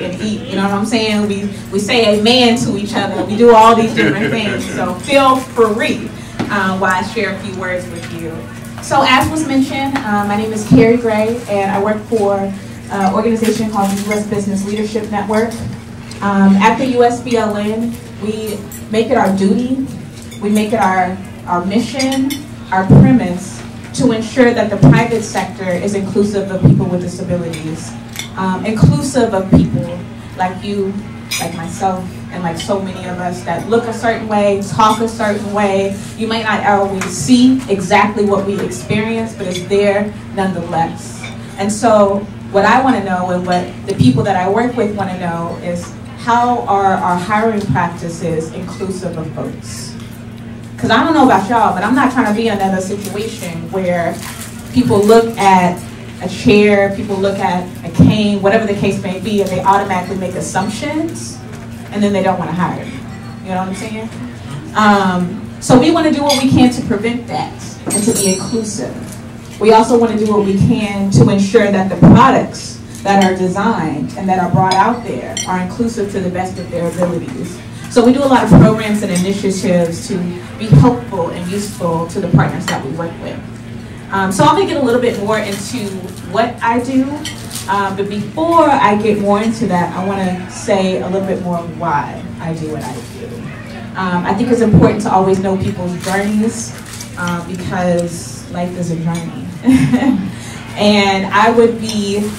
and eat. You know what I'm saying? We say amen to each other. We do all these different things. So feel free while I share a few words with you. So as was mentioned, my name is Carrie Gray, and I work for an organization called the U.S. Business Leadership Network. At the USBLN, we make it our duty, we make it our mission, our premise, to ensure that the private sector is inclusive of people with disabilities, inclusive of people like you, like myself, and like so many of us that look a certain way, talk a certain way. You might not always see exactly what we experience, but it's there nonetheless. And so what I want to know, and what the people that I work with want to know, is how are our hiring practices inclusive of folks? Because I don't know about y'all, but I'm not trying to be in another situation where people look at a chair, people look at a cane, whatever the case may be, and they automatically make assumptions, and then they don't want to hire you. You know what I'm saying? So we want to do what we can to prevent that and to be inclusive. We also want to do what we can to ensure that the products that are designed and that are brought out there are inclusive to the best of their abilities. So we do a lot of programs and initiatives to be helpful and useful to the partners that we work with. So I'm going to get a little bit more into what I do, but before I get more into that, I want to say a little bit more why I do what I do. I think it's important to always know people's journeys because life is a journey. And I would be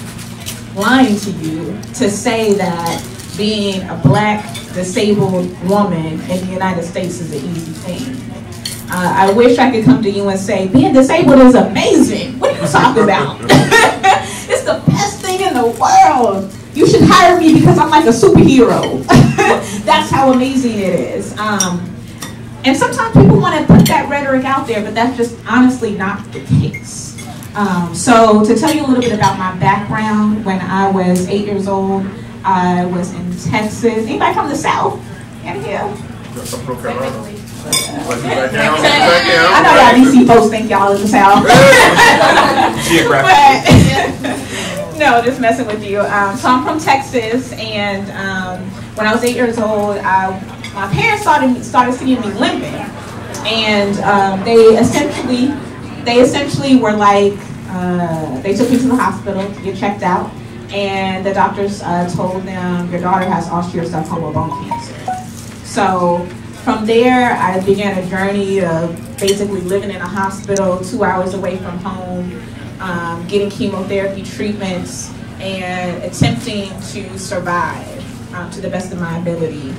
lying to you to say that being a Black disabled woman in the United States is an easy thing. I wish I could come to you and say, being disabled is amazing. What are you talking about? It's the best thing in the world. You should hire me because I'm like a superhero. That's how amazing it is. And sometimes people want to put that rhetoric out there, but that's just honestly not the case. So to tell you a little bit about my background, when I was 8 years old, I was in Texas. Anybody from the South? In here? I know y'all DC folks think y'all in the South. No, just messing with you. So I'm from Texas, and when I was 8 years old, my parents started seeing me limping, and they essentially were like, they took me to the hospital to get checked out. And the doctors told them, your daughter has osteosarcoma bone cancer. So from there, I began a journey of basically living in a hospital 2 hours away from home, getting chemotherapy treatments, and attempting to survive to the best of my ability.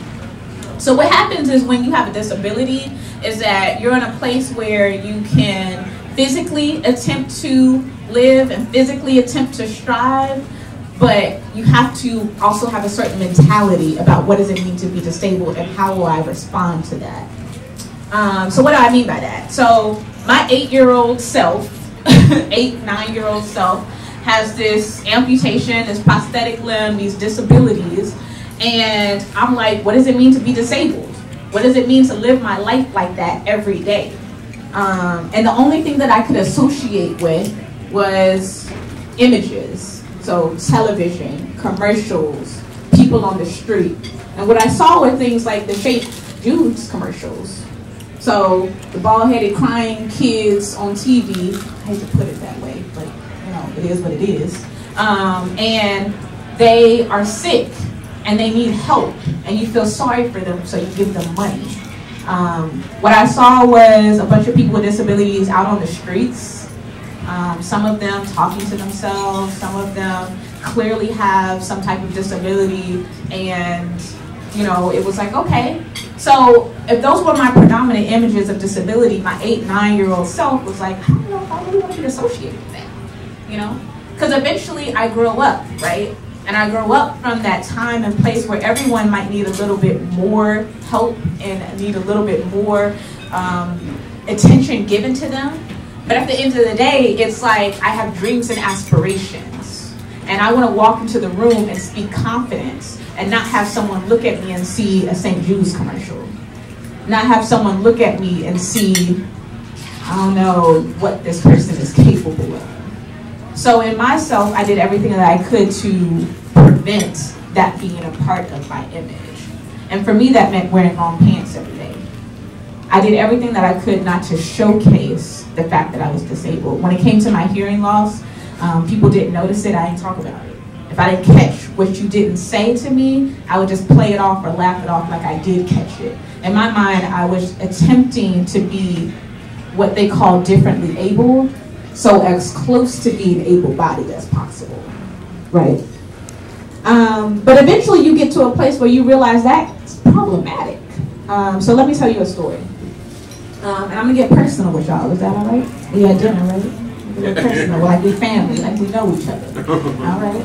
So what happens is when you have a disability is that you're in a place where you can physically attempt to live and physically attempt to strive, but you have to also have a certain mentality about what does it mean to be disabled and how will I respond to that. So what do I mean by that? So my 8-year-old self, 9-year-old self, has this amputation, this prosthetic limb, these disabilities, and I'm like, what does it mean to be disabled? What does it mean to live my life like that every day? And the only thing that I could associate with was images. So television, commercials, people on the street. And what I saw were things like the Shape Juice commercials. So the bald-headed crying kids on TV, I hate to put it that way, but you know, it is what it is. And they are sick and they need help and you feel sorry for them, so you give them money. What I saw was a bunch of people with disabilities out on the streets. Some of them talking to themselves, some of them clearly have some type of disability, and you know, it was like, okay. So if those were my predominant images of disability, my 8-9-year-old self was like, I don't know if I really want to be associated with that, you know? Because eventually I grew up, right? And I grew up from that time and place where everyone might need a little bit more help and need a little bit more attention given to them. But at the end of the day, it's like I have dreams and aspirations. And I want to walk into the room and speak confidence and not have someone look at me and see a St. Jude's commercial. Not have someone look at me and see, I don't know what this person is capable of. So in myself, I did everything that I could to prevent that being a part of my image. And for me, that meant wearing long pants every day. I did everything that I could not to showcase the fact that I was disabled. When it came to my hearing loss, people didn't notice it, I didn't talk about it. If I didn't catch what you didn't say to me, I would just play it off or laugh it off like I did catch it. In my mind, I was attempting to be what they call differently abled, so as close to being able-bodied as possible, right? But eventually you get to a place where you realize that's problematic. So let me tell you a story. And I'm gonna get personal with y'all, is that all right? We had dinner, right? We get personal, like we family, like we know each other, all right?